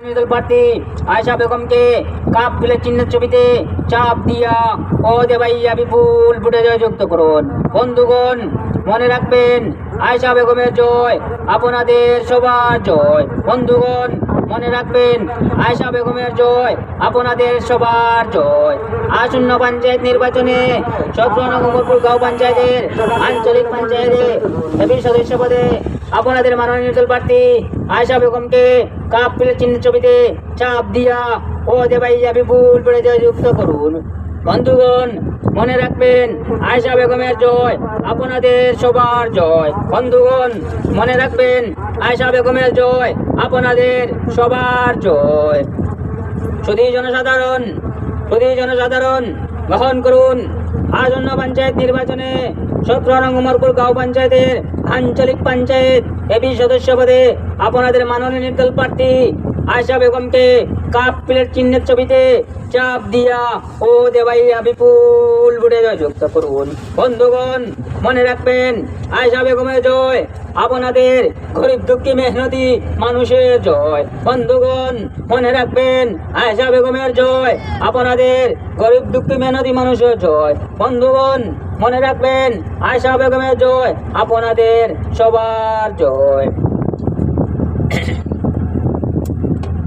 নির্দল প্রার্থী আয়েশা বেগমকে কাপ প্লেট চিহ্নের ছবিতে চাপ দিয়া ও দেবাইয়া বিপুল ভোটে জয়যুক্ত করুন। বন্ধুগণ, মনে রাখবেন, আয়েশা বেগমের জয়, আপনাদের সবার জয়। বন্ধুগণ, মনে রাখবেন, আয়েশা বেগমের জয়, আপনাদের সবার জয়। আসন্ন পঞ্চায়েত নির্বাচনে 17 নং উমরপুর গাঁও পঞ্চায়েতের আঞ্চলিক পঞ্চায়েতে এবি সদস্য পদে আপনাদের মাননীয় নির্দল প্রার্থী আয়েশা বেগমকে কাপ প্লেট চিহ্নের ছবিতে চাপ দিয়া ও দেবাইয়া বিপুল ভোটে জয়যুক্ত করুন। বন্ধুগণ, মনে রাখবেন, আয়েশা বেগমের জয়, আপনাদের সবার জয়। বন্ধুগণ, মনে রাখবেন, আয়েশা বেগমের জয়, আপনাদের সবার জয়। শুধু জনসাধারণ গ্রহণ করুন আসন্ন পঞ্চায়েত নির্বাচনে 17 নং উমরপুর গাঁও পঞ্চায়েতের আঞ্চলিক পঞ্চায়েত এবি সদস্য পদে আপনাদের মাননীয় নির্দল প্রার্থী আয়েশা বেগমকে কাপ প্লেট চিহ্নের ছবিতে চাপ দিয়া ও দেবাইয়া বিপুল ভোটে জয়যুক্ত করুন। বন্ধুগণ, মনে রাখবেন, আয়েশা বেগমের জয়, আপনাদের গরিব দুঃখী মেহনতি মানুষের জয়। বন্ধুগণ, মনে রাখবেন, আয়েশা বেগমের জয়, আপনাদের গরিব দুঃখী মেহনতি মানুষের জয়। বন্ধুগণ, মনে রাখবেন, আয়েশা বেগমের জয়, আপনাদের সবার জয়।